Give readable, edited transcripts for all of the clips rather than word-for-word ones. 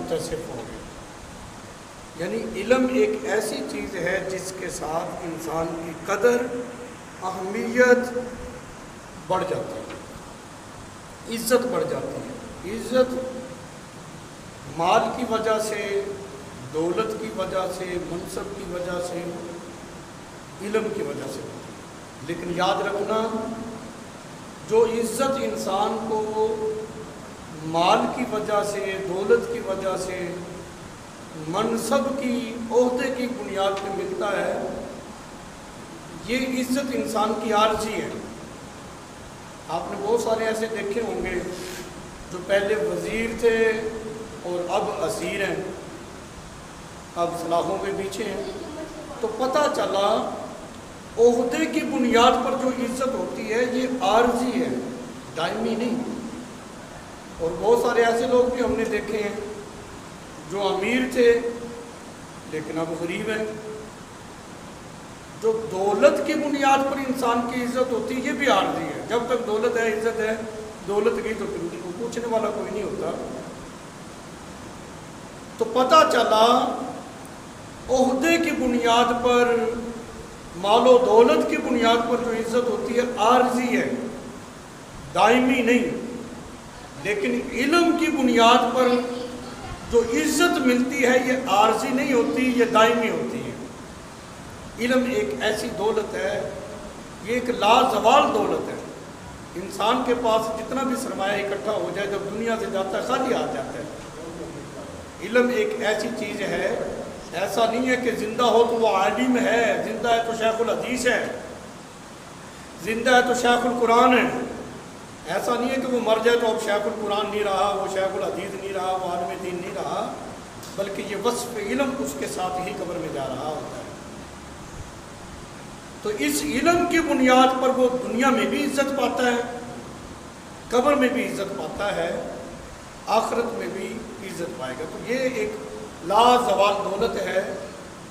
متصف ہوں گے۔ یعنی علم ایک ایسی چیز ہے جس کے ساتھ انسان کی قدر اہمیت بڑھ جاتی ہے، عزت بڑھ جاتی ہے۔ عزت مال کی وجہ سے، دولت کی وجہ سے، منصب کی وجہ سے، علم کی وجہ سے ہوتی ہے۔ لیکن یاد رکھنا، جو عزت انسان کو مال کی وجہ سے، دولت کی وجہ سے، منصب کی، عہدے کی بنیاد پہ ملتا ہے، یہ عزت انسان کی عارضی ہے۔ آپ نے بہت سارے ایسے دیکھے ہوں گے جو پہلے وزیر تھے اور اب اسیر ہیں، اب سلاخوں کے پیچھے ہیں، تو پتہ چلا عہدے کی بنیاد پر جو عزت ہوتی ہے یہ عارضی ہے، دائمی نہیں۔ اور بہت سارے ایسے لوگ بھی ہم نے دیکھے ہیں جو امیر تھے لیکن اب غریب ہیں۔ جو دولت کی بنیاد پر انسان کی عزت ہوتی ہے یہ بھی عارضی ہے۔ جب تک دولت ہے، عزت ہے، دولت کی تو پھر ان کو پوچھنے والا کوئی نہیں ہوتا۔ تو پتہ چلا عہدے کی بنیاد پر، مال و دولت کی بنیاد پر جو عزت ہوتی ہے عارضی ہے، دائمی نہیں۔ لیکن علم کی بنیاد پر جو عزت ملتی ہے یہ عارضی نہیں ہوتی، یہ دائمی ہوتی ہے۔ علم ایک ایسی دولت ہے، یہ ایک لازوال دولت ہے۔ انسان کے پاس جتنا بھی سرمایہ اکٹھا ہو جائے، جب دنیا سے جاتا ہے خالی آ جاتا ہے۔ علم ایک ایسی چیز ہے، ایسا نہیں ہے کہ زندہ ہو تو وہ عالم ہے، زندہ ہے تو شیخ الحدیث ہے، زندہ ہے تو شیخ القرآن ہے۔ ایسا نہیں ہے کہ وہ مر جائے تو اب شیخ القرآن نہیں رہا، وہ شیخ الحدیث نہیں رہا، وہ عالم دین نہیں رہا، بلکہ یہ وصف علم اس کے ساتھ ہی قبر میں جا رہا ہوتا ہے۔ تو اس علم کی بنیاد پر وہ دنیا میں بھی عزت پاتا ہے، قبر میں بھی عزت پاتا ہے، آخرت میں بھی عزت پائے گا۔ تو یہ ایک لازوال دولت ہے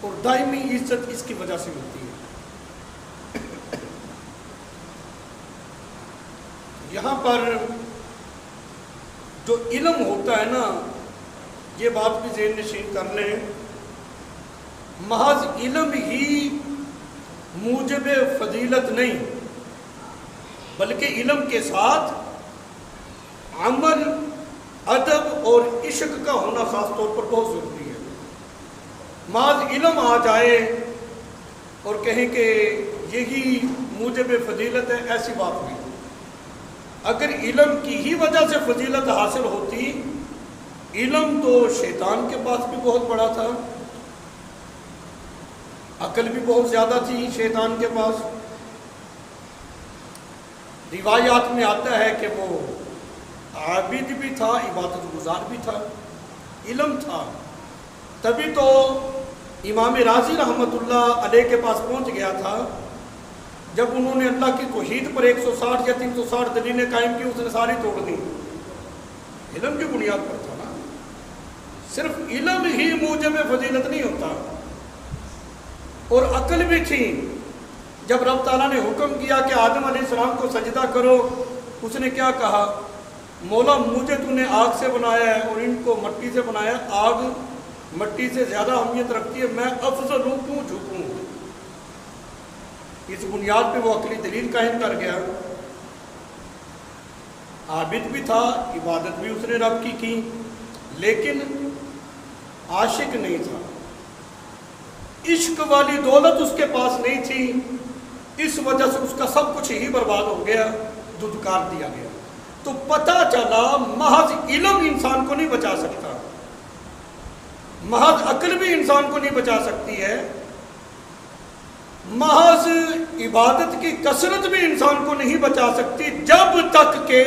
اور دائمی عزت اس کی وجہ سے ملتی ہے۔ یہاں پر جو علم ہوتا ہے نا، یہ بات بھی ذہن نشین کر لیں، محض علم ہی موجب فضیلت نہیں، بلکہ علم کے ساتھ عمل، ادب اور عشق کا ہونا خاص طور پر بہت ضروری ہے۔ محض علم آ جائے اور کہیں کہ یہی موجب فضیلت ہے، ایسی بات نہیں۔ اگر علم کی ہی وجہ سے فضیلت حاصل ہوتی، علم تو شیطان کے پاس بھی بہت بڑا تھا، عقل بھی بہت زیادہ تھی شیطان کے پاس۔ روایات میں آتا ہے کہ وہ عابد بھی تھا، عبادت گزار بھی تھا، علم تھا، تبھی تو امام رازی رحمۃ اللہ علیہ کے پاس پہنچ گیا تھا۔ جب انہوں نے اللہ کی توحید پر 160 یا 360 دلیلیں قائم کی، اس نے ساری توڑ دی۔ علم کی بنیاد پر تھا نا۔ صرف علم ہی موجب فضیلت نہیں ہوتا، اور عقل بھی تھی۔ جب رب تعالیٰ نے حکم کیا کہ آدم علیہ السلام کو سجدہ کرو، اس نے کیا کہا؟ مولا مجھے تو نے آگ سے بنایا ہے اور ان کو مٹی سے بنایا، آگ مٹی سے زیادہ اہمیت رکھتی ہے، میں افضل ہوں، کیوں جھکوں؟ اس بنیاد پہ وہ عقلی دلیل قائم کر گیا۔ عابد بھی تھا، عبادت بھی اس نے رب کی، لیکن عاشق نہیں تھا، عشق والی دولت اس کے پاس نہیں تھی، اس وجہ سے اس کا سب کچھ ہی برباد ہو گیا، دھتکار دیا گیا۔ تو پتہ چلا محض علم انسان کو نہیں بچا سکتا، محض عقل بھی انسان کو نہیں بچا سکتی ہے، محض عبادت کی کثرت بھی انسان کو نہیں بچا سکتی، جب تک کہ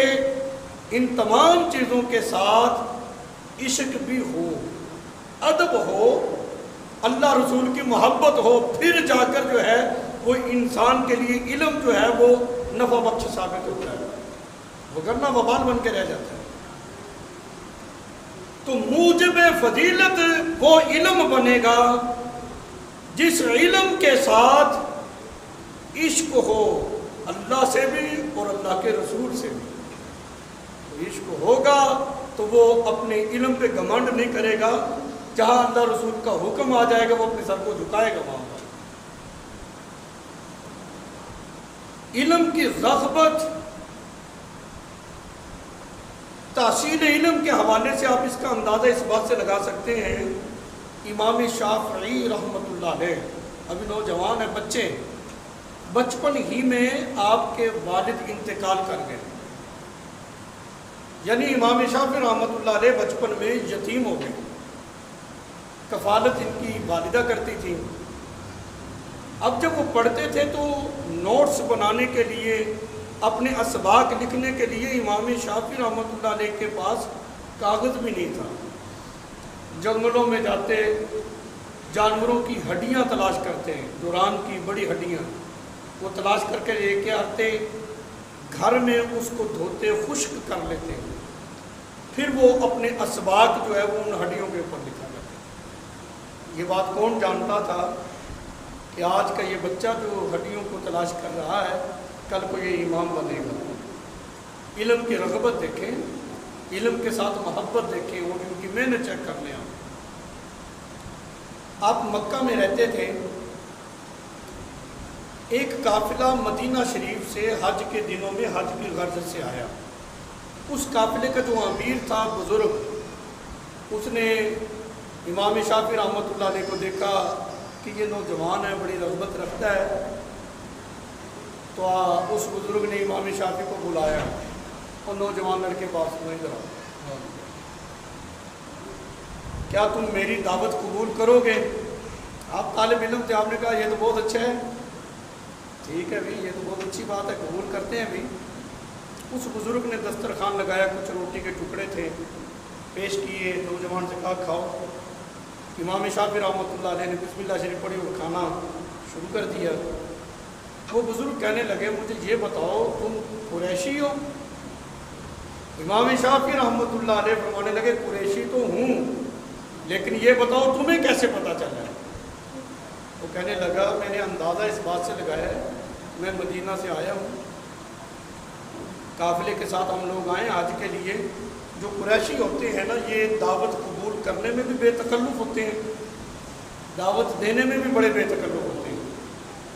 ان تمام چیزوں کے ساتھ عشق بھی ہو، ادب ہو، اللہ رسول کی محبت ہو، پھر جا کر جو ہے وہ انسان کے لیے علم جو ہے وہ نفع بخش ثابت ہوتا ہے، وگرنہ وبال بن کے رہ جاتا ہے۔ تو موجب فضیلت وہ علم بنے گا جس علم کے ساتھ عشق ہو، اللہ سے بھی اور اللہ کے رسول سے بھی۔ عشق ہوگا تو وہ اپنے علم پہ گھمنڈ نہیں کرے گا، جہاں اللہ رسول کا حکم آ جائے گا وہ اپنے سر کو جھکائے گا وہاں پر۔ علم کی رغبت، تحصیل علم کے حوالے سے آپ اس کا اندازہ اس بات سے لگا سکتے ہیں، امام شافعی رحمۃ اللہ علیہ ابھی نوجوان ہیں، بچپن ہی میں آپ کے والد انتقال کر گئے، یعنی امام شافعی رحمۃ اللہ علیہ بچپن میں یتیم ہو گئے، کفالت ان کی والدہ کرتی تھی۔ اب جب وہ پڑھتے تھے تو نوٹس بنانے کے لیے، اپنے اسباق لکھنے کے لیے امام شافعی رحمۃ اللہ علیہ کے پاس کاغذ بھی نہیں تھا۔ جنگلوں میں جاتے، جانوروں کی ہڈیاں تلاش کرتے ہیں، دوران کی بڑی ہڈیاں وہ تلاش کر کے لے کے آتے، گھر میں اس کو دھوتے، خشک کر لیتے، پھر وہ اپنے اسباق جو ہے وہ ان ہڈیوں کے اوپر لکھا کرتے۔ یہ بات کون جانتا تھا کہ آج کا یہ بچہ جو ہڈیوں کو تلاش کر رہا ہے کل کو یہ امام بنے گا۔ علم کی رغبت دیکھیں، علم کے ساتھ محبت دیکھیں، اور ان کی محنت چیک کر لیں۔ آپ مکہ میں رہتے تھے، ایک قافلہ مدینہ شریف سے حج کے دنوں میں حج کی غرض سے آیا۔ اس قافلے کا جو امیر تھا بزرگ، اس نے امام شافعی رحمۃ اللہ علیہ کو دیکھا کہ یہ نوجوان ہے، بڑی رغبت رکھتا ہے، تو اس بزرگ نے امام شافعی کو بلایا اور نوجوان لڑکے پاس میں ادھر آؤ، کیا تم میری دعوت قبول کرو گے؟ آپ طالب علم تھے، آپ نے کہا یہ تو بہت اچھا ہے، ٹھیک ہے بھی، یہ تو بہت اچھی بات ہے، قبول کرتے ہیں بھی۔ اس بزرگ نے دسترخوان لگایا، کچھ روٹی کے ٹکڑے تھے، پیش کیے، نوجوان سے کہا کھاؤ۔ امام شافعی رحمۃ اللہ علیہ نے بسم اللہ شریف پڑھی اور کھانا شروع کر دیا۔ وہ بزرگ کہنے لگے مجھے یہ بتاؤ تم قریشی ہو؟ امام شافعی رحمۃ اللہ علیہ فرمانے لگے قریشی تو ہوں، لیکن یہ بتاؤ تمہیں کیسے پتہ چلا ہے؟ وہ کہنے لگا میں نے اندازہ اس بات سے لگایا ہے، میں مدینہ سے آیا ہوں، قافلے کے ساتھ ہم لوگ آئے حج کے لیے۔ جو قریشی ہوتے ہیں نا، یہ دعوت قبول کرنے میں بھی بے تکلف ہوتے ہیں، دعوت دینے میں بھی بڑے بے تکلف ہوتے ہیں۔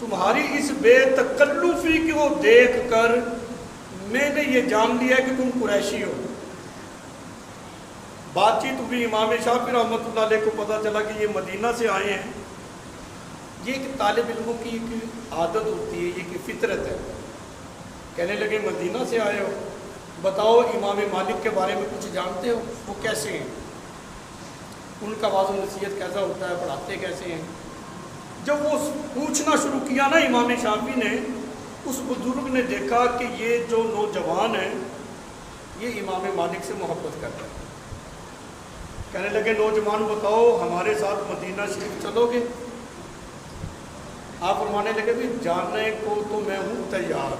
تمہاری اس بے تکلفی کو دیکھ کر میں نے یہ جان لیا کہ تم قریشی ہو۔ بات چیت بھی امام شافعی رحمۃ اللہ علیہ کو پتہ چلا کہ یہ مدینہ سے آئے ہیں۔ یہ ایک طالب علموں کی ایک عادت ہوتی ہے، یہ ایک فطرت ہے۔ کہنے لگے مدینہ سے آئے ہو، بتاؤ امام مالک کے بارے میں کچھ جانتے ہو؟ وہ کیسے ہیں، ان کا واضح نصیحت کیسا ہوتا ہے، پڑھاتے کیسے ہیں؟ جب وہ پوچھنا شروع کیا نا امام شافعی نے، اس بزرگ نے دیکھا کہ یہ جو نوجوان ہے یہ امام مالک سے محبت کرتا ہے۔ کہنے لگے نوجوان بتاؤ ہمارے ساتھ مدینہ شریف چلو گے؟ آپ فرمانے لگے بھی جاننے کو تو میں ہوں تیار،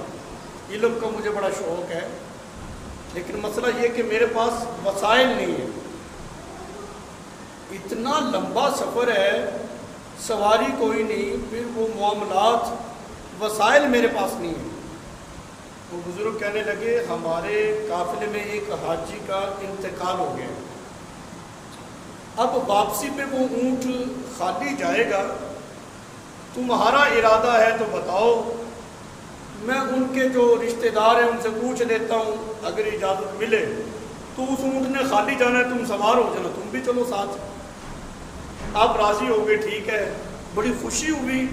علم کا مجھے بڑا شوق ہے، لیکن مسئلہ یہ کہ میرے پاس وسائل نہیں ہے، اتنا لمبا سفر ہے، سواری کوئی نہیں، پھر وہ معاملات، وسائل میرے پاس نہیں ہیں۔ وہ بزرگ کہنے لگے ہمارے قافلے میں ایک حاجی کا انتقال ہو گیا، اب واپسی پہ وہ اونٹ خالی جائے گا، تمہارا ارادہ ہے تو بتاؤ، میں ان کے جو رشتہ دار ہیں ان سے پوچھ لیتا ہوں، اگر اجازت ملے تو اس اونٹ نے خالی جانا ہے، تم سوار ہو جانا، تم بھی چلو ساتھ۔ آپ راضی ہو گئے، ٹھیک ہے۔ بڑی خوشی ہوئی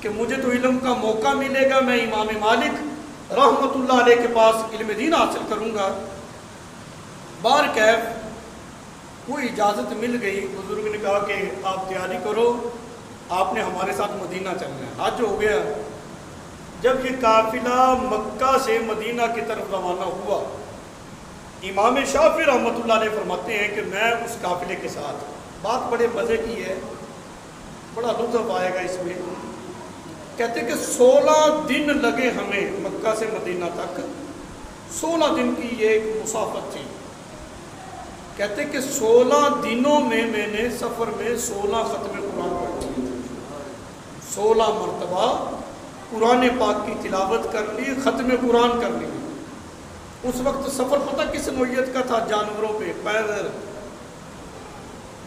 کہ مجھے تو علم کا موقع ملے گا، میں امام مالک رحمۃ اللہ علیہ کے پاس علم دین حاصل کروں گا۔ بار کیف وہ اجازت مل گئی، بزرگ نے کہا کہ آپ تیاری کرو، آپ نے ہمارے ساتھ مدینہ چلنا ہے۔ حج ہو گیا۔ جب یہ قافلہ مکہ سے مدینہ کی طرف روانہ ہوا، امام شافعی رحمۃ اللہ علیہ فرماتے ہیں کہ میں اس قافلے کے ساتھ، بات بڑے مزے کی ہے، بڑا لطف آئے گا اس میں، کہتے ہیں کہ 16 دن لگے ہمیں مکہ سے مدینہ تک، 16 دن کی یہ ایک مسافت تھی۔ کہتے ہیں کہ 16 دنوں میں میں نے سفر میں 16 ختم قرآن پڑھ لیے، 16 مرتبہ قرآن پاک کی تلاوت کر لی، ختم قرآن کر لی۔ اس وقت سفر پتہ کس نوعیت کا تھا؟ جانوروں پہ پیدل.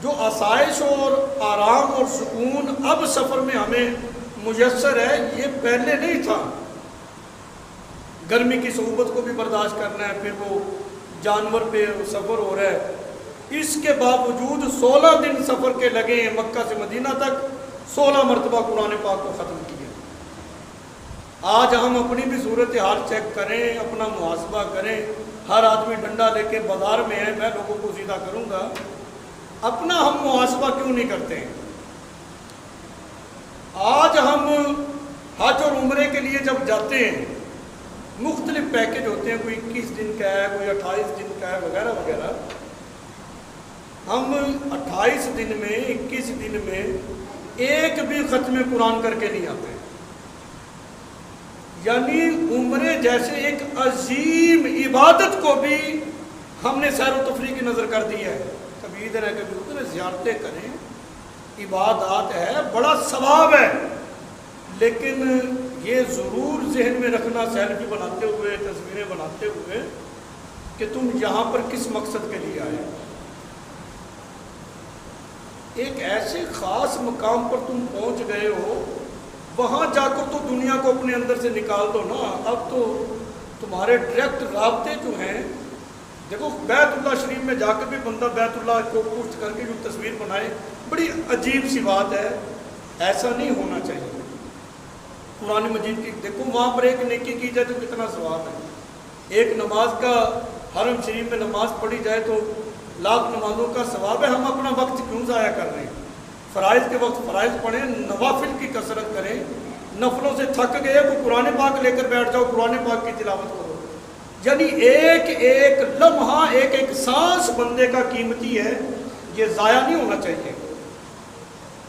جو آسائش اور آرام اور سکون اب سفر میں ہمیں میسر ہے یہ پہلے نہیں تھا. گرمی کی صعوبت کو بھی برداشت کرنا ہے، پھر وہ جانور پہ سفر ہو رہا ہے. اس کے باوجود 16 دن سفر کے لگے ہیں مکہ سے مدینہ تک، 16 مرتبہ قرآن پاک کو ختم کیا. آج ہم اپنی بھی صورت حال چیک کریں، اپنا محاسبہ کریں. ہر آدمی ڈنڈا لے کے بازار میں ہے، میں لوگوں کو سیدھا کروں گا. اپنا ہم محاسبہ کیوں نہیں کرتے ہیں؟ آج ہم حج اور عمرے کے لیے جب جاتے ہیں مختلف پیکج ہوتے ہیں، کوئی 21 دن کا ہے، کوئی 28 دن کا ہے، وغیرہ وغیرہ. ہم 28 دن میں 21 دن میں ایک بھی ختم قرآن کر کے نہیں آتے. یعنی عمرے جیسے ایک عظیم عبادت کو بھی ہم نے سیر و تفریح کی نظر کر دی ہے. کبھی ادھر ہے کبھی ادھر ہے، زیارتیں کریں، عبادات ہے، بڑا ثواب ہے، لیکن یہ ضرور ذہن میں رکھنا سیلفی بناتے ہوئے، تصویریں بناتے ہوئے، کہ تم یہاں پر کس مقصد کے لیے آئے. ایک ایسے خاص مقام پر تم پہنچ گئے ہو، وہاں جا کر تو دنیا کو اپنے اندر سے نکال دو نا. اب تو تمہارے ڈائریکٹ رابطے جو ہیں، دیکھو بیت اللہ شریف میں جا کے بھی بندہ بیت اللہ کو پوسٹ کر کے جو تصویر بنائے، بڑی عجیب سی بات ہے. ایسا نہیں ہونا چاہیے. قرآن مجید کی دیکھو وہاں پر ایک نیکی کی جائے تو کتنا ثواب ہے. ایک نماز کا حرم شریف میں نماز پڑھی جائے تو لاکھ نمازوں کا ثواب ہے. ہم اپنا وقت کیوں ضائع کر رہے ہیں؟ فرائض کے وقت فرائض پڑھیں، نوافل کی کثرت کریں. نفلوں سے تھک گئے تو قرآن پاک لے کر بیٹھ جاؤ، قرآن پاک کی تلاوت کرو. یعنی ایک ایک لمحہ، ایک ایک سانس بندے کا قیمتی ہے، یہ ضائع نہیں ہونا چاہیے.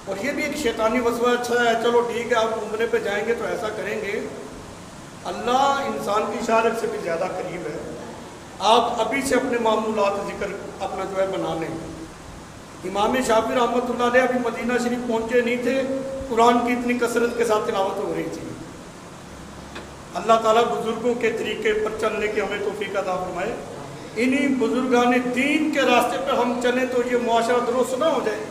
اور یہ بھی ایک شیطانی وسوسہ. اچھا ہے چلو ٹھیک ہے، آپ عمرے پہ جائیں گے تو ایسا کریں گے. اللہ انسان کی اشارت سے بھی زیادہ قریب ہے. آپ ابھی سے اپنے معمولات ذکر اپنا جو ہے بنا لیں. امام شافعی رحمۃ اللہ علیہ ابھی مدینہ شریف پہنچے نہیں تھے، قرآن کی اتنی کثرت کے ساتھ تلاوت ہو رہی تھی. اللہ تعالیٰ بزرگوں کے طریقے پر چلنے کی ہمیں توفیق عطا فرمائے. انہی بزرگان دین کے راستے پر ہم چلیں تو یہ معاشرہ درست نہ ہو جائے.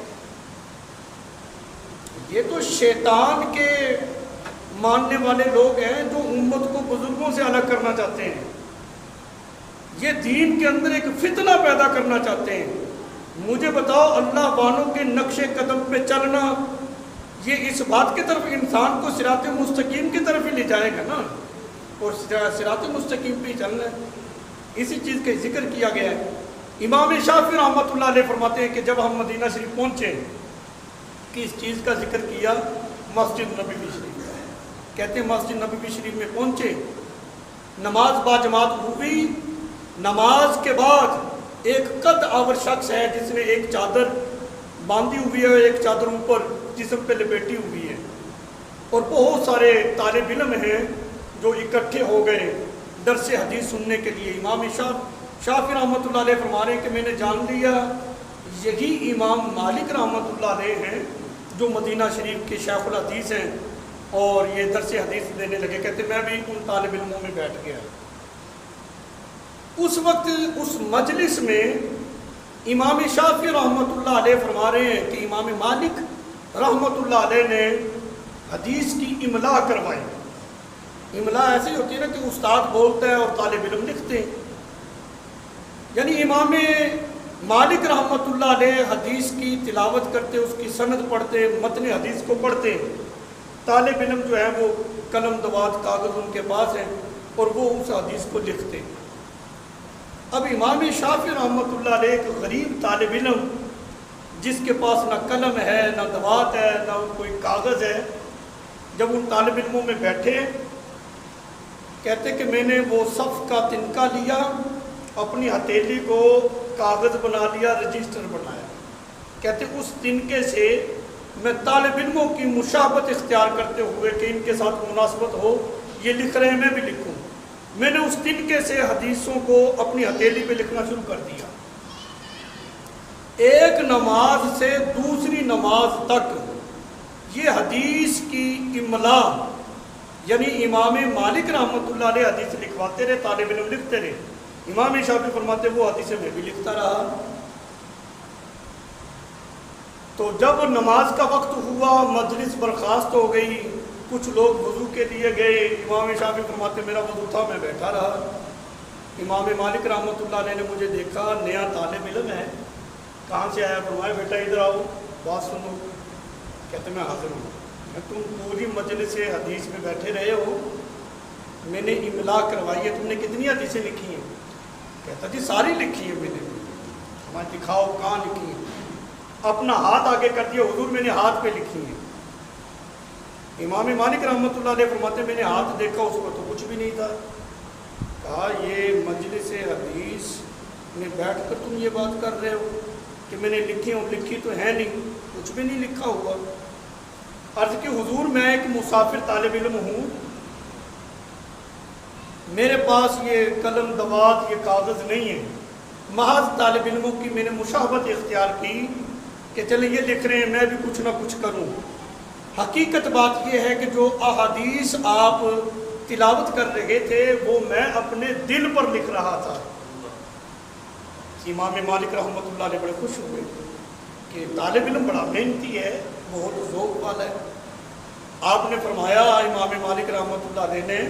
یہ تو شیطان کے ماننے والے لوگ ہیں جو امت کو بزرگوں سے الگ کرنا چاہتے ہیں. یہ دین کے اندر ایک فتنہ پیدا کرنا چاہتے ہیں. مجھے بتاؤ، اللہ والوں کے نقش قدم پہ چلنا یہ اس بات کی طرف انسان کو صراط مستقیم کی طرف ہی لے جائے گا نا، اور صراط مستقیم پہ ہی چلنا ہے. اسی چیز کا ذکر کیا گیا ہے. امام شافعی رحمۃ اللہ علیہ فرماتے ہیں کہ جب ہم مدینہ شریف پہنچے، کس چیز کا ذکر کیا؟ مسجد نبوی شریف. کہتے ہیں مسجد نبوی شریف میں پہنچے، نماز باجماعت ہوئی. نماز کے بعد ایک قد آور شخص ہے جس نے ایک چادر باندھی ہوئی ہے، ایک چادر اوپر جسم پہ لپیٹی ہوئی ہے، اور بہت سارے طالب علم ہیں جو اکٹھے ہو گئے درس حدیث سننے کے لیے. امام شافعی رحمۃ اللہ علیہ فرما رہے ہیں کہ میں نے جان لیا یہی امام مالک رحمۃ اللہ علیہ ہیں جو مدینہ شریف کے شیخ الحدیث ہیں، اور یہ درس حدیث دینے لگے. کہتے میں بھی ان طالب علموں میں بیٹھ گیا. اس وقت اس مجلس میں امام شافعی رحمۃ اللہ علیہ فرما رہے ہیں کہ امام مالک رحمۃ اللہ علیہ نے حدیث کی املا کروائی. املا ایسی ہوتی ہے نا کہ استاد بولتا ہے اور طالب علم لکھتے ہیں. یعنی امام مالک رحمۃ اللہ علیہ حدیث کی تلاوت کرتے، اس کی سند پڑھتے، متن حدیث کو پڑھتے. طالب علم جو ہے وہ قلم دوات کاغذ ان کے پاس ہیں اور وہ اس حدیث کو لکھتے. اب امام شافعی رحمۃ اللہ علیہ ایک غریب طالب علم جس کے پاس نہ قلم ہے، نہ دوات ہے، نہ کوئی کاغذ ہے، جب ان طالب علموں میں بیٹھے کہتے کہ میں نے وہ صف کا تنکا لیا، اپنی ہتھیلی کو کاغذ بنا لیا، رجسٹر بنایا. کہتے اس تنکے سے میں طالب علموں کی مشابہت اختیار کرتے ہوئے کہ ان کے ساتھ مناسبت ہو، یہ لکھ رہے ہیں میں بھی لکھوں. میں نے اس تنکے سے حدیثوں کو اپنی ہتھیلی پہ لکھنا شروع کر دیا. ایک نماز سے دوسری نماز تک یہ حدیث کی املا، یعنی امام مالک رحمۃ اللہ علیہ حدیث لکھواتے رہے، طالب علم لکھتے رہے. امام شافعی فرماتے وہ حدیثیں میں بھی لکھتا رہا۔ تو جب نماز کا وقت ہوا مجلس برخاست ہو گئی، کچھ لوگ وضو کے لیے گئے، امام شافعی فرماتے میرا وضو تھا، میں بیٹھا رہا۔ امام مالک رحمۃ اللہ علیہ نے مجھے دیکھا، نیا طالب علم ہے، کہاں سے آیا؟ فرمایا بیٹا ادھر آؤ، بات سنو۔ کہتے میں حاضر ہوں۔ تم پوری مجلس حدیث میں بیٹھے رہے ہو، میں نے املا کروائی ہے، تم نے کتنی حدیثیں لکھی ہیں؟ کہتا جی ساری لکھی ہیں میں نے۔ میں دکھاؤ کہاں لکھی ہیں؟ اپنا ہاتھ آگے کر دیا، حضور میں نے ہاتھ پہ لکھی ہیں۔ امام مالک رحمۃ اللہ علیہ فرماتے میں نے ہاتھ دیکھا، اس پر تو کچھ بھی نہیں تھا۔ کہا یہ مجلس حدیث میں بیٹھ کر تم یہ بات کر رہے ہو کہ میں نے لکھی ہوں؟ لکھی تو ہے نہیں، کچھ بھی نہیں لکھا ہوا۔ عرض کہ حضور میں ایک مسافر طالب علم ہوں، میرے پاس یہ قلم دوات یہ کاغذ نہیں ہے، محض طالب علموں کی میں نے مشابہت اختیار کی کہ چلیں یہ لکھ رہے ہیں میں بھی کچھ نہ کچھ کروں۔ حقیقت بات یہ ہے کہ جو احادیث آپ تلاوت کر رہے تھے وہ میں اپنے دل پر لکھ رہا تھا۔ امام مالک رحمۃ اللہ علیہ بڑے خوش ہوئے کہ طالب علم بڑا محنتی ہے، بہت ذوق والا ہے۔ آپ نے فرمایا امام مالک رحمۃ اللہ علیہ نے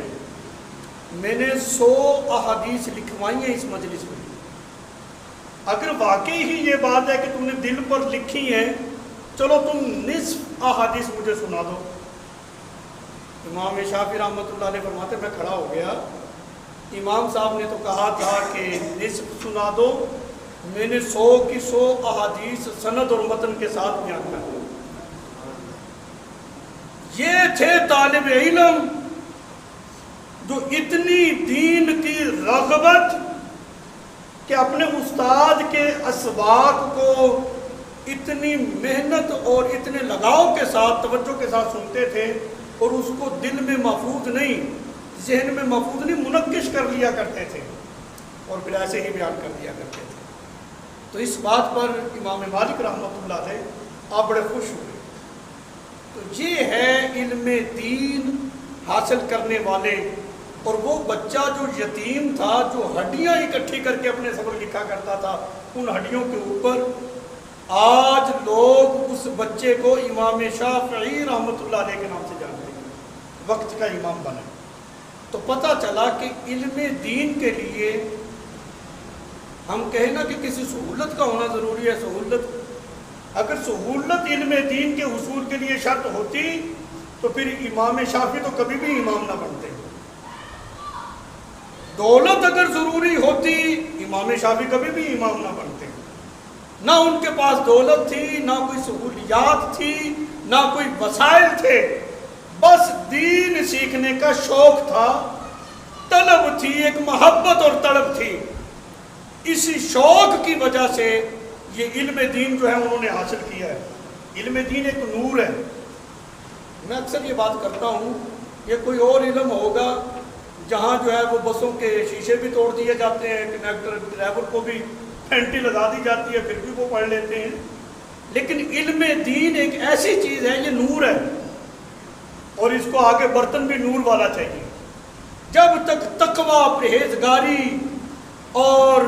میں نے 100 احادیث لکھوائی ہیں اس مجلس میں، اگر واقعی ہی یہ بات ہے کہ تم نے دل پر لکھی ہیں، چلو تم نصف احادیث مجھے سنا دو۔ امام شافعی رحمۃ اللہ علیہ فرماتے میں کھڑا ہو گیا، امام صاحب نے تو کہا تھا کہ نصف سنا دو، میں نے 100 کی 100 احادیث سند اور متن کے ساتھ بیان کر دی۔ یہ تھے طالب علم جو اتنی دین کی رغبت کہ اپنے استاد کے اسباق کو اتنی محنت اور اتنے لگاؤ کے ساتھ توجہ کے ساتھ سنتے تھے، اور اس کو دل میں محفوظ نہیں، ذہن میں محفوظ نہیں، منقش کر لیا کرتے تھے اور پھر ایسے ہی بیان کر دیا کرتے تھے۔ تو اس بات پر امام مالک رحمۃ اللہ علیہ آپ بڑے خوش ہوئے۔ تو یہ ہے علم دین حاصل کرنے والے۔ اور وہ بچہ جو یتیم تھا، جو ہڈیاں اکٹھی کر کے اپنے سبق لکھا کرتا تھا، ان ہڈیوں کے اوپر آج لوگ اس بچے کو امام شافعی رحمۃ اللہ علیہ کے نام سے جانتے ہیں، وقت کا امام بنا۔ تو پتہ چلا کہ علم دین کے لیے ہم کہیں نا کہ کسی سہولت کا ہونا ضروری ہے۔ سہولت، اگر سہولت علم دین کے حصول کے لیے شرط ہوتی تو پھر امام شافعی تو کبھی بھی امام نہ بنتے۔ دولت اگر ضروری ہوتی امام شافعی کبھی بھی امام نہ بنتے۔ نہ ان کے پاس دولت تھی، نہ کوئی سہولیات تھی، نہ کوئی وسائل تھے، بس دین سیکھنے کا شوق تھا، طلب تھی، ایک محبت اور طلب تھی۔ اسی شوق کی وجہ سے یہ علم دین جو ہے انہوں نے حاصل کیا ہے۔ علم دین ایک نور ہے۔ میں اکثر یہ بات کرتا ہوں، یہ کوئی اور علم ہوگا جہاں جو ہے وہ بسوں کے شیشے بھی توڑ دیے جاتے ہیں، کنڈکٹر ڈرائیور کو بھی پھینٹی لگا دی جاتی ہے، پھر بھی وہ پڑھ لیتے ہیں۔ لیکن علم دین ایک ایسی چیز ہے، یہ نور ہے، اور اس کو آگے برتن بھی نور والا چاہیے۔ جب تک تقوی، پرہیزگاری اور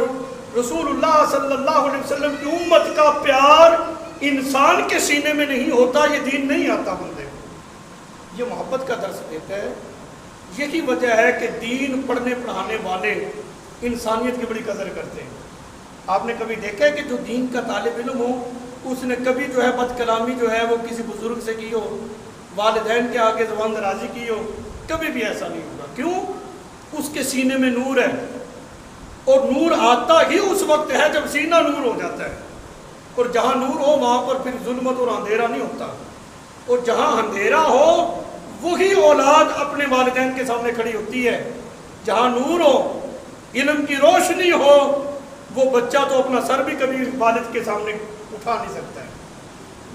رسول اللہ صلی اللہ علیہ وسلم کی امت کا پیار انسان کے سینے میں نہیں ہوتا، یہ دین نہیں آتا بندے کو۔ یہ محبت کا درس دیتا ہے۔ یہی وجہ ہے کہ دین پڑھنے پڑھانے والے انسانیت کی بڑی قدر کرتے ہیں۔ آپ نے کبھی دیکھا ہے کہ جو دین کا طالب علم ہو اس نے کبھی جو ہے بد کلامی جو ہے وہ کسی بزرگ سے کی ہو، والدین کے آگے زبان درازی کی ہو؟ کبھی بھی ایسا نہیں ہوگا۔ کیوں؟ اس کے سینے میں نور ہے، اور نور آتا ہی اس وقت ہے جب سینہ نور ہو جاتا ہے، اور جہاں نور ہو وہاں پر پھر ظلمت اور اندھیرا نہیں ہوتا، اور جہاں اندھیرا ہو وہی اولاد اپنے والدین کے سامنے کھڑی ہوتی ہے۔ جہاں نور ہو، علم کی روشنی ہو، وہ بچہ تو اپنا سر بھی کبھی والد کے سامنے اٹھا نہیں سکتا ہے۔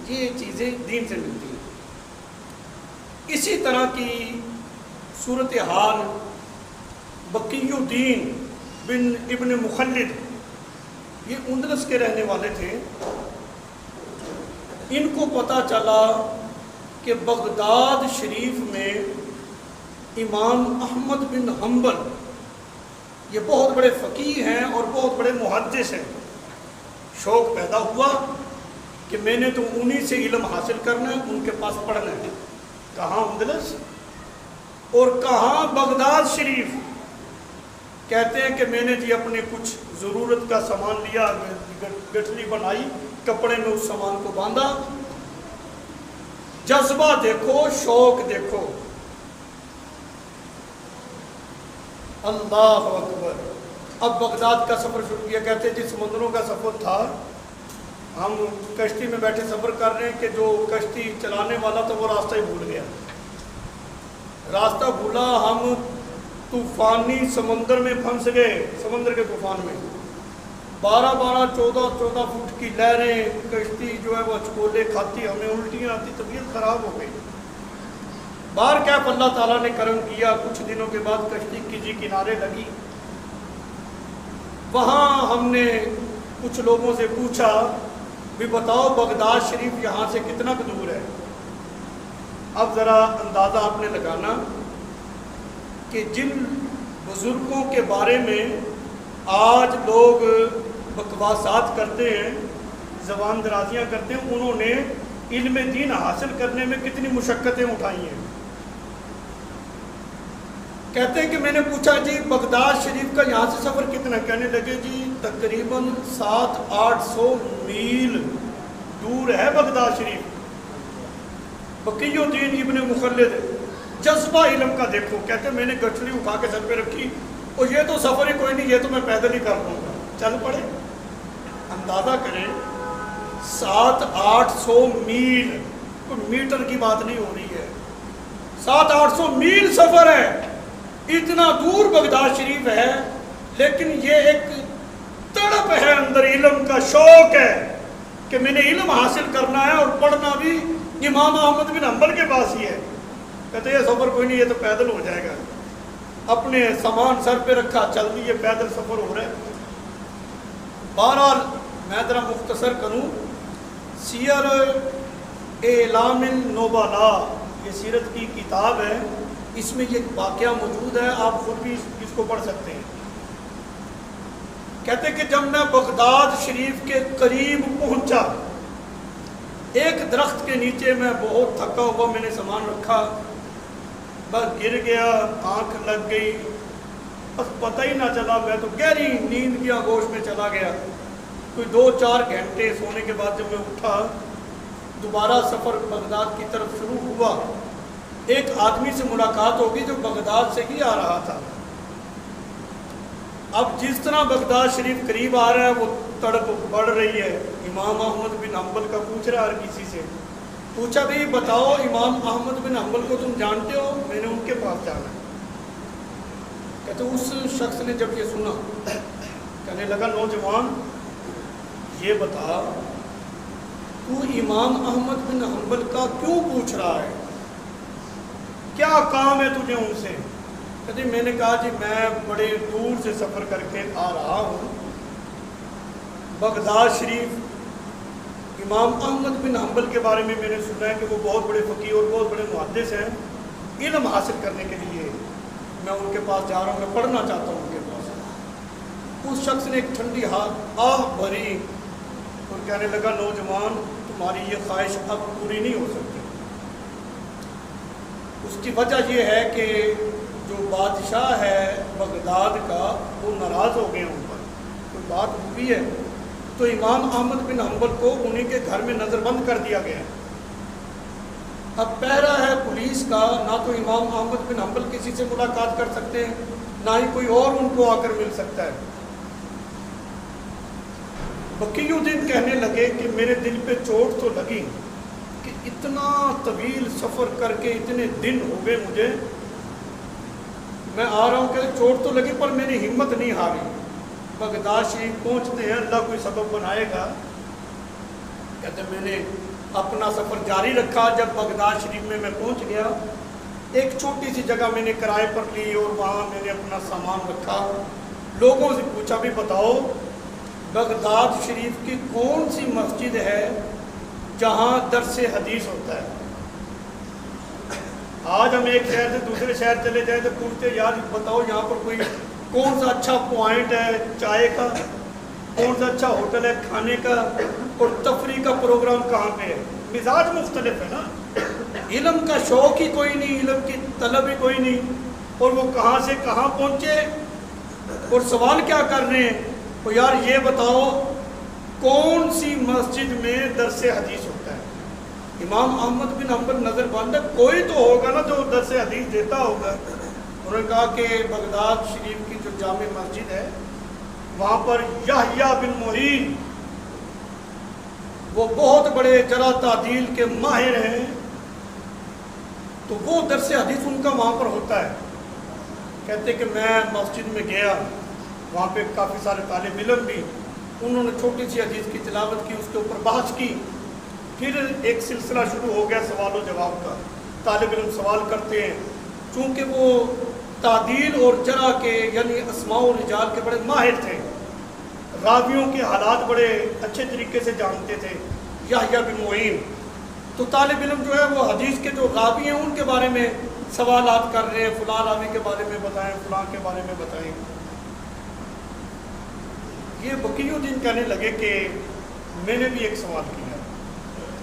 یہ چیزیں دین سے ملتی ہیں۔ اسی طرح کی صورتحال بقی الدین بن ابن مخلد، یہ اندلس کے رہنے والے تھے۔ ان کو پتہ چلا کہ بغداد شریف میں امام احمد بن حنبل یہ بہت بڑے فقیہ ہیں اور بہت بڑے محدث ہیں. شوق پیدا ہوا کہ میں نے تو انہی سے علم حاصل کرنا ہے، ان کے پاس پڑھنا ہے. کہاں؟ اندلس اور کہاں بغداد شریف. کہتے ہیں کہ میں نے جی اپنے کچھ ضرورت کا سامان لیا، گٹھلی بنائی، کپڑے میں اس سامان کو باندھا. جذبہ دیکھو، شوق دیکھو. اللہ اکبر. اب بغداد کا سفر شروع کیا. کہتے ہیں جی سمندروں کا سفر تھا، ہم کشتی میں بیٹھے سفر کر رہے ہیں کہ جو کشتی چلانے والا تھا وہ راستہ ہی بھول گیا. راستہ بھولا، ہم طوفانی سمندر میں پھنس گئے. سمندر کے طوفان میں 12 14 فٹ کی لہریں، کشتی جو ہے وہ اچکولے کھاتی، ہمیں الٹیاں آتی، طبیعت خراب ہو گئی. باہر کیا اللہ تعالیٰ نے کرم کیا، کچھ دنوں کے بعد کشتی کسی کنارے لگی. وہاں ہم نے کچھ لوگوں سے پوچھا بھی بتاؤ بغداد شریف یہاں سے کتنا دور ہے. اب ذرا اندازہ آپ نے لگانا کہ جن بزرگوں کے بارے میں آج لوگ بکواسات کرتے ہیں، زبان درازیاں کرتے ہیں، انہوں نے علم دین حاصل کرنے میں کتنی مشقتیں اٹھائی ہیں. کہتے ہیں کہ میں نے پوچھا جی بغداد شریف کا یہاں سے سفر کتنا؟ کہنے لگے جی تقریباً 700-800 میل دور ہے بغداد شریف. بقی الدین ابن مخلد. جذبہ علم کا دیکھو. کہتے ہیں میں نے گٹھلی اٹھا کے سر پہ رکھی اور یہ تو سفر ہی کوئی نہیں، یہ تو میں پیدل ہی کر لوں گا. چل پڑے. اندازہ کریں 700-800 میل، کوئی میٹر کی بات نہیں ہو رہی ہے، 700-800 میل سفر ہے. اتنا دور بغداد شریف ہے، لیکن یہ ایک تڑپ ہے اندر، علم کا شوق ہے کہ میں نے علم حاصل کرنا ہے اور پڑھنا بھی امام احمد بن حنبل کے پاس ہی ہے. کہتے ہیں یہ سفر کوئی نہیں، یہ تو پیدل ہو جائے گا. اپنے سامان سر پہ رکھا، چل دی، یہ پیدل سفر ہو رہا ہے. بہرحال میں ذرا مختصر کروں. سیر اعلام النبلاء یہ سیرت کی کتاب ہے، اس میں یہ واقعہ موجود ہے، آپ خود بھی اس کو پڑھ سکتے ہیں. کہتے ہیں کہ جب میں بغداد شریف کے قریب پہنچا، ایک درخت کے نیچے میں بہت تھکا ہوا، میں نے سامان رکھا، بس گر گیا، آنکھ لگ گئی، بس پتہ ہی نہ چلا، میں تو گہری نیند کی آغوش میں چلا گیا. کوئی 2-4 گھنٹے سونے کے بعد جب میں اٹھا، دوبارہ سفر بغداد کی طرف شروع ہوا. ایک آدمی سے ملاقات ہوگی جو بغداد سے ہی آ رہا تھا. اب جس طرح بغداد شریف قریب آ رہا ہے وہ تڑپ بڑھ رہی ہے. امام احمد بن حنبل کا پوچھ رہا ہے ہر کسی سے. پوچھا بھی بتاؤ امام احمد بن حنبل کو تم جانتے ہو؟ میں نے ان کے پاس جانا ہے. کہتے اس شخص نے جب یہ سنا کہنے لگا نوجوان یہ بتا تو امام احمد بن حنبل کا کیوں پوچھ رہا ہے، کیا کام ہے تجھے ان سے؟ کہتے میں نے کہا جی میں بڑے دور سے سفر کر کے آ رہا ہوں، بغداد شریف امام احمد بن حنبل کے بارے میں نے سنا ہے کہ وہ بہت بڑے فقیہ اور بہت بڑے محدث ہیں، علم حاصل کرنے کے لیے میں ان کے پاس جا رہا ہوں، میں پڑھنا چاہتا ہوں ان کے پاس. اس شخص نے ایک ٹھنڈی آہ بھری اور کہنے لگا نوجوان تمہاری یہ خواہش اب پوری نہیں ہو سکتی. اس کی وجہ یہ ہے کہ جو بادشاہ ہے بغداد کا وہ ناراض ہو گئے ان پر، کوئی بات ہوئی ہے تو امام احمد بن حنبل کو انہیں کے گھر میں نظر بند کر دیا گیا. اب پہرا ہے پولیس کا، نہ تو امام احمد بن حنبل کسی سے ملاقات کر سکتے ہیں، نہ ہی کوئی اور ان کو آ کر مل سکتا ہے. بقی الدین کہنے لگے کہ میرے دل پہ چوٹ تو لگی کہ اتنا طویل سفر کر کے اتنے دن ہو گئے مجھے، میں آ رہا ہوں کہ چوٹ تو لگی پر میں نے ہمت نہیں ہاری. بغداد شریف پہنچتے ہیں، اللہ کوئی سبب بنائے گا. کہتے میں نے اپنا سفر جاری رکھا. جب بغداد شریف میں پہنچ گیا، ایک چھوٹی سی جگہ میں نے کرائے پر لی اور وہاں میں نے اپنا سامان رکھا. لوگوں سے پوچھا بھی بتاؤ بغداد شریف کی کون سی مسجد ہے جہاں درس حدیث ہوتا ہے؟ آج ہم ایک شہر سے دوسرے شہر چلے جائیں تو پوچھتے یار بتاؤ یہاں پر کوئی کون سا اچھا پوائنٹ ہے چائے کا، کون سا اچھا ہوٹل ہے کھانے کا، اور تفریح کا پروگرام کہاں پہ ہے. مزاج مختلف ہے نا. علم کا شوق ہی کوئی نہیں، علم کی طلب ہی کوئی نہیں، اور وہ کہاں سے کہاں پہنچے. اور سوال کیا کر رہے ہیں، تو یار یہ بتاؤ کون سی مسجد میں درس حدیث ہوتا ہے؟ امام احمد بن حنبل نظر بند ہے، کوئی تو ہوگا نا جو درس حدیث دیتا ہوگا. انہوں نے کہا کہ بغداد شریف کی جو جامع مسجد ہے وہاں پر یحییٰ بن معین وہ بہت بڑے جرح تعدیل کے ماہر ہیں، تو وہ درس حدیث ان کا وہاں پر ہوتا ہے. کہتے کہ میں مسجد میں گیا، وہاں پہ کافی سارے طالب علم بھی، انہوں نے چھوٹی سی حدیث کی تلاوت کی، اس کے اوپر بحث کی، پھر ایک سلسلہ شروع ہو گیا سوال و جواب کا. طالب علم سوال کرتے ہیں، چونکہ وہ تعدیل اور جرح کے یعنی اسماء و رجال کے بڑے ماہر تھے، راویوں کے حالات بڑے اچھے طریقے سے جانتے تھے یحییٰ بن معین. تو طالب علم جو ہے وہ حدیث کے جو راوی ہیں ان کے بارے میں سوالات کر رہے ہیں، فلاں راوی کے بارے میں بتائیں، فلاں کے بارے میں بتائیں. یہ بقی الدین کہنے لگے کہ میں نے بھی ایک سوال کیا،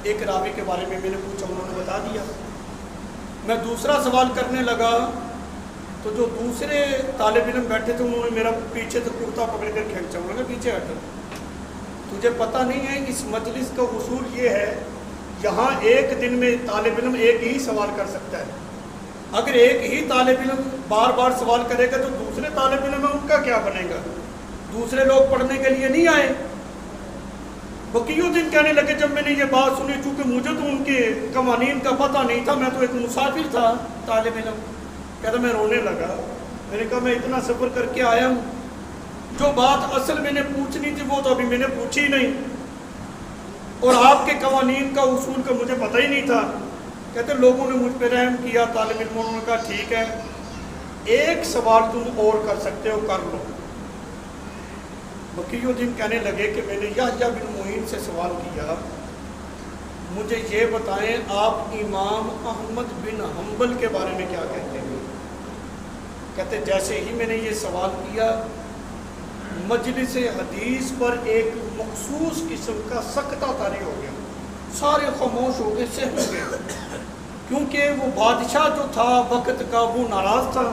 ایک راوی کے بارے میں نے پوچھا، انہوں نے بتا دیا. میں دوسرا سوال کرنے لگا تو جو دوسرے طالب علم بیٹھے تھے انہوں نے میرا پیچھے سے کرتا پکڑ کر کھینچا، انہوں نے پیچھے ہٹا. تجھے پتہ نہیں ہے اس مجلس کا اصول یہ ہے، یہاں ایک دن میں طالب علم ایک ہی سوال کر سکتا ہے. اگر ایک ہی طالب علم بار بار سوال کرے گا تو دوسرے طالب علم ہے ان کا کیا بنے گا؟ دوسرے لوگ پڑھنے کے لیے نہیں آئے. بقی الدین کہنے لگے جب میں نے یہ بات سنی، چونکہ مجھے تو ان کے قوانین کا پتہ نہیں تھا، میں تو ایک مسافر تھا طالب علم. کہتا میں رونے لگا. میں نے کہا میں اتنا سفر کر کے آیا ہوں، جو بات اصل میں نے پوچھنی تھی وہ تو ابھی میں نے پوچھی نہیں، اور آپ کے قوانین کا اصول کا مجھے پتہ ہی نہیں تھا. کہتے لوگوں نے مجھ پہ رحم کیا، طالب علموں نے کہا ٹھیک ہے ایک سوال تم اور کر سکتے ہو، کر لو. بقی الدین کہنے لگے کہ میں نے یحییٰ بن معین سے سوال کیا، مجھے یہ بتائیں آپ امام احمد بن حنبل کے بارے میں کیا کہتے ہیں؟ کہتے جیسے ہی میں نے یہ سوال کیا مجلس حدیث پر ایک مخصوص قسم کا سکتہ طاری ہو گیا، سارے خاموش ہو گئے، سہم ہو گئے، کیونکہ وہ بادشاہ جو تھا وقت کا وہ ناراض تھا.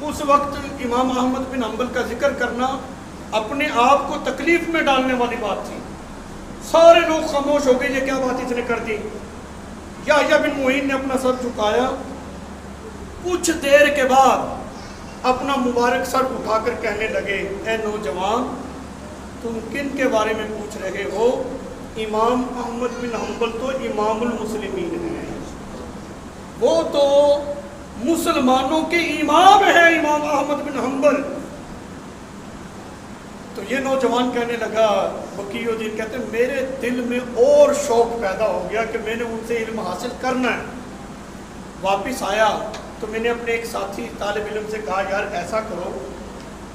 اس وقت امام احمد بن حنبل کا ذکر کرنا اپنے آپ کو تکلیف میں ڈالنے والی بات تھی. سارے لوگ خاموش ہو گئے، یہ کیا بات اس نے کر دی. یحییٰ بن معین نے اپنا سر جھکایا، کچھ دیر کے بعد اپنا مبارک سر اٹھا کر کہنے لگے اے نوجوان تم کن کے بارے میں پوچھ رہے ہو؟ امام احمد بن حنبل تو امام المسلمین ہیں، وہ تو مسلمانوں کے امام ہیں امام احمد بن حنبل. تو یہ نوجوان کہنے لگا، بقی الدین کہتے ہیں میرے دل میں اور شوق پیدا ہو گیا کہ میں نے ان سے علم حاصل کرنا ہے. واپس آیا تو میں نے اپنے ایک ساتھی طالب علم سے کہا یار ایسا کرو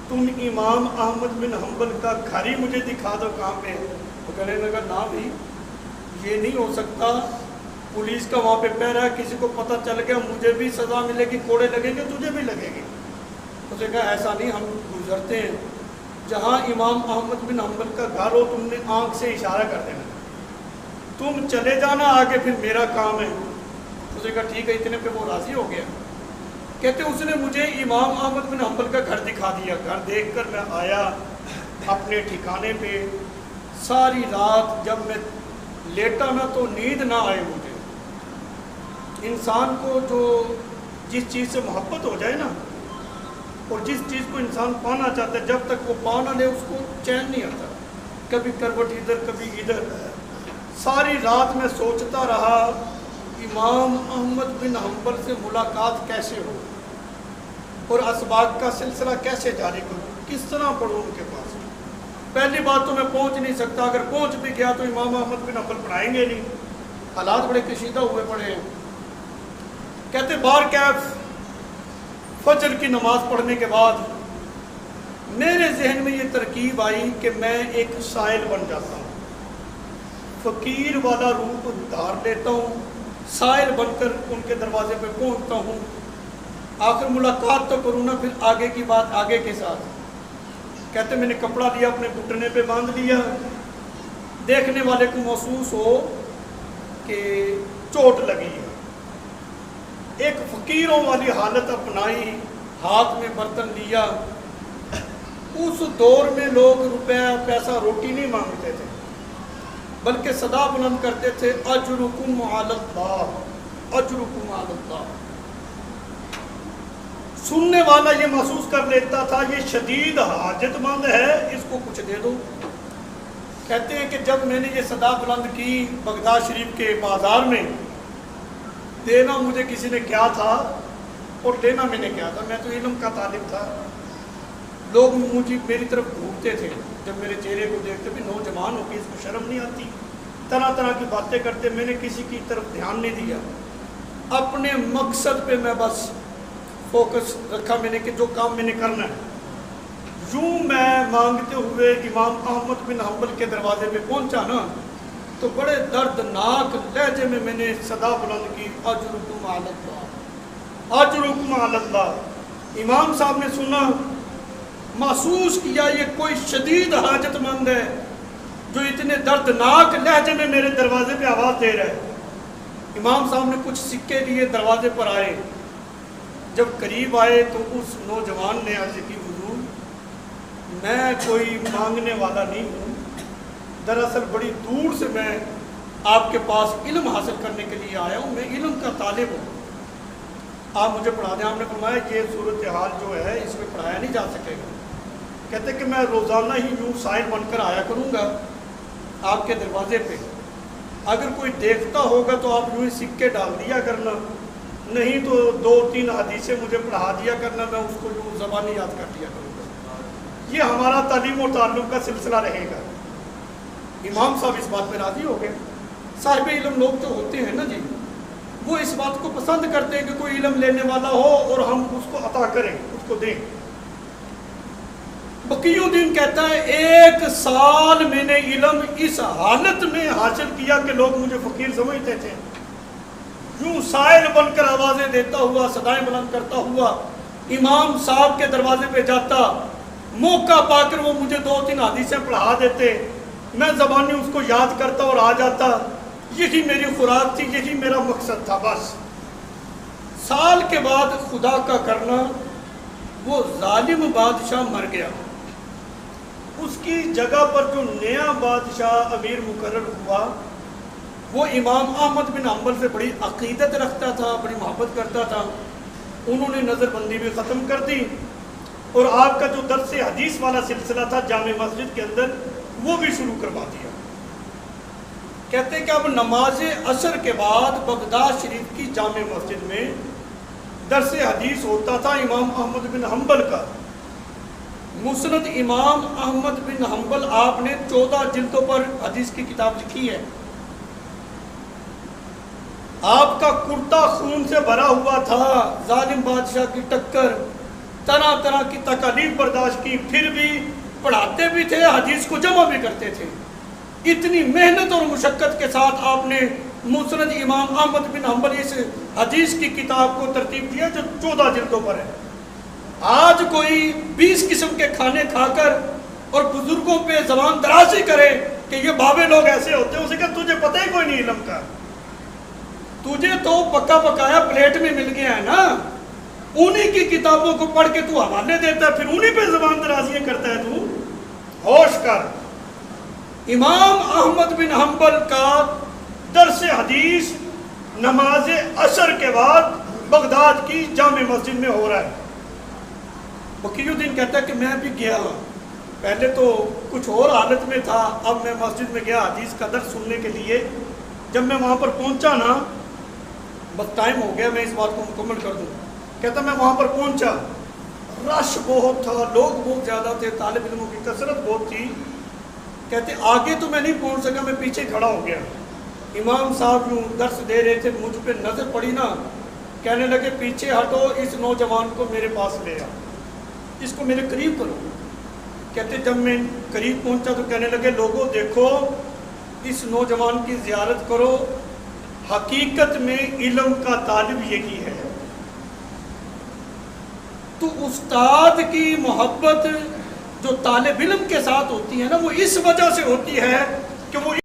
تم امام احمد بن حنبل کا گھر ہی مجھے دکھا دو کہاں پہ. وہ کہنے لگا نہ بھی یہ نہیں ہو سکتا، پولیس کا وہاں پہ پہرا ہے، کسی کو پتہ چل گیا مجھے بھی سزا ملے گی، کوڑے لگیں گے تجھے بھی لگے گی. اس نے کہا ایسا نہیں، ہم گزرتے ہیں جہاں امام احمد بن حنبل کا گھر ہو تم نے آنکھ سے اشارہ کر دینا، تم چلے جانا آگے، پھر میرا کام ہے. اس نے کہا ٹھیک ہے. اتنے پہ وہ راضی ہو گیا. کہتے اس نے مجھے امام احمد بن حنبل کا گھر دکھا دیا. گھر دیکھ کر میں آیا اپنے ٹھکانے پہ. ساری رات جب میں لیٹا نا تو نیند نہ آئے مجھے. انسان کو جو جس چیز سے محبت ہو جائے نا اور جس چیز کو انسان پانا چاہتا ہے جب تک وہ پا نہ لے اس کو چین نہیں آتا. کبھی کروٹ ادھر کبھی ادھر. ساری رات میں سوچتا رہا امام احمد بن حنبل سے ملاقات کیسے ہو اور اسباق کا سلسلہ کیسے جاری کروں، کس طرح پڑھوں ان کے پاس. پہلی بات تو میں پہنچ نہیں سکتا، اگر پہنچ بھی گیا تو امام احمد بن حنبل پڑھائیں گے نہیں. حالات بڑے کشیدہ ہوئے پڑے ہیں. کہتے بار کیف فجر کی نماز پڑھنے کے بعد میرے ذہن میں یہ ترکیب آئی کہ میں ایک سائل بن جاتا ہوں، فقیر والا روپ دھار لیتا ہوں، سائل بن کر ان کے دروازے پہ پہنچتا ہوں. آخر ملاقات تو کروں نا، پھر آگے کی بات آگے کے ساتھ. کہتے میں نے کپڑا لیا اپنے گھٹنے پہ باندھ لیا، دیکھنے والے کو محسوس ہو کہ چوٹ لگی ہے. ایک فقیروں والی حالت اپنائی، ہاتھ میں برتن لیا. اس دور میں لوگ روپیہ پیسہ روٹی نہیں مانگتے تھے، بلکہ صدا بلند کرتے تھے اجرکم علی اللہ، اجرکم علی اللہ. سننے والا یہ محسوس کر لیتا تھا یہ شدید حاجت مند ہے، اس کو کچھ دے دو. کہتے ہیں کہ جب میں نے یہ صدا بلند کی بغداد شریف کے بازار میں، دینا مجھے کسی نے کیا تھا اور لینا میں نے کیا تھا. میں تو علم کا طالب تھا. لوگ مجھے میری طرف گھومتے تھے، جب میرے چہرے کو دیکھتے بھی نوجوان ہو کے اس کو شرم نہیں آتی، طرح طرح کی باتیں کرتے. میں نے کسی کی طرف دھیان نہیں دیا، اپنے مقصد پہ میں بس فوکس رکھا میں نے کہ جو کام میں نے کرنا ہے. یوں میں مانگتے ہوئے امام احمد بن حنبل کے دروازے پہ پہنچا نا، تو بڑے دردناک لہجے میں نے صدا بلند کی اجرکم علی اللہ، اجرکم علی اللہ. امام صاحب نے سنا، محسوس کیا یہ کوئی شدید حاجت مند ہے جو اتنے دردناک لہجے میں میرے دروازے پہ آواز دے رہا ہے. امام صاحب نے کچھ سکے لیے دروازے پر آئے. جب قریب آئے تو اس نوجوان نے عرض کی حضور میں کوئی مانگنے والا نہیں ہوں، دراصل بڑی دور سے میں آپ کے پاس علم حاصل کرنے کے لیے آیا ہوں، میں علم کا طالب ہوں، آپ مجھے پڑھا دیں. آپ نے فرمایا یہ صورتحال جو ہے اس میں پڑھایا نہیں جا سکے گا. کہتے کہ میں روزانہ ہی یوں سائل بن کر آیا کروں گا آپ کے دروازے پہ، اگر کوئی دیکھتا ہوگا تو آپ یوں ہی سکے ڈال دیا کرنا، نہیں تو 2-3 حدیثیں مجھے پڑھا دیا کرنا، میں اس کو یوں زبانی یاد کر دیا کروں گا. یہ ہمارا تعلیم و تعلم کا سلسلہ رہے گا. امام صاحب اس بات پہ راضی ہو گئے. صاحب علم لوگ جو ہوتے ہیں نا جی، وہ اس بات کو پسند کرتے ہیں کہ کوئی علم لینے والا ہو اور ہم اس کو عطا کریں، اس کو دیں. بقی الدین کہتا ہے 1 سال میں نے علم اس حالت میں حاصل کیا کہ لوگ مجھے فقیر سمجھتے تھے. یوں سائل بن کر آوازیں دیتا ہوا، صدائیں بلند کرتا ہوا امام صاحب کے دروازے پہ جاتا. موقع پا کر وہ مجھے 2-3 حدیثیں پڑھا دیتے، میں زبانی اس کو یاد کرتا اور آ جاتا. یہی میری خوراک تھی، یہی میرا مقصد تھا بس. سال کے بعد خدا کا کرنا، وہ ظالم بادشاہ مر گیا. اس کی جگہ پر جو نیا بادشاہ امیر مقرر ہوا، وہ امام احمد بن حنبل سے بڑی عقیدت رکھتا تھا، بڑی محبت کرتا تھا. انہوں نے نظر بندی بھی ختم کر دی اور آپ کا جو درس حدیث والا سلسلہ تھا جامع مسجد کے اندر، وہ بھی شروع کروا دیا. کہتے ہیں کہ اب نماز عصر کے بعد بغداد شریف کی جامع مسجد میں درس حدیث ہوتا تھا امام احمد بن حنبل کا. مسند امام احمد بن حنبل آپ نے 14 جلدوں پر حدیث کی کتاب لکھی ہے. آپ کا کرتا خون سے بھرا ہوا تھا، ظالم بادشاہ کی ٹکر، طرح طرح کی تکالیف برداشت کی، پھر بھی پڑھاتے بھی تھے، حدیث کو جمع بھی کرتے تھے. اتنی محنت اور مشقت کے ساتھ آپ نے مسند امام احمد بن حنبل اس حدیث کی کتاب کو ترتیب دیا جو 14 جلدوں پر ہے. آج کوئی 20 قسم کے کھانے کھا کر اور بزرگوں پہ زبان درازی کرے کہ یہ بابے لوگ ایسے ہوتے ہیں، اسے کہ تجھے پتہ ہی کوئی نہیں علم کا، تجھے تو پکا پکایا پلیٹ میں مل گیا ہے نا، انہی کی کتابوں کو پڑھ کے تو حوالے دیتا ہے، پھر انہی پہ زبان درازیاں کرتا ہے. تو ہوش کر. امام احمد بن حنبل کا درس حدیث نماز عصر کے بعد بغداد کی جامع مسجد میں ہو رہا ہے. بقی الدین کہتا ہے کہ میں بھی گیا، پہلے تو کچھ اور حالت میں تھا، اب میں مسجد میں گیا حدیث کا درس سننے کے لیے. جب میں وہاں پر پہنچا نا، بس ٹائم ہو گیا میں اس بات کو مکمل کر دوں. کہتا میں وہاں پر پہنچا، رش بہت تھا، لوگ بہت زیادہ تھے، طالب علموں کی کثرت بہت تھی. کہتے آگے تو میں نہیں پہنچ سکا، میں پیچھے کھڑا ہو گیا. امام صاحب یوں درس دے رہے تھے، مجھ پہ نظر پڑی نا، کہنے لگے پیچھے ہٹو، اس نوجوان کو میرے پاس لے آ، اس کو میرے قریب کرو. کہتے جب میں قریب پہنچا تو کہنے لگے لوگوں دیکھو، اس نوجوان کی زیارت کرو، حقیقت میں علم کا طالب یہی ہے. تو استاد کی محبت جو طالب علم کے ساتھ ہوتی ہے نا، وہ اس وجہ سے ہوتی ہے کہ وہ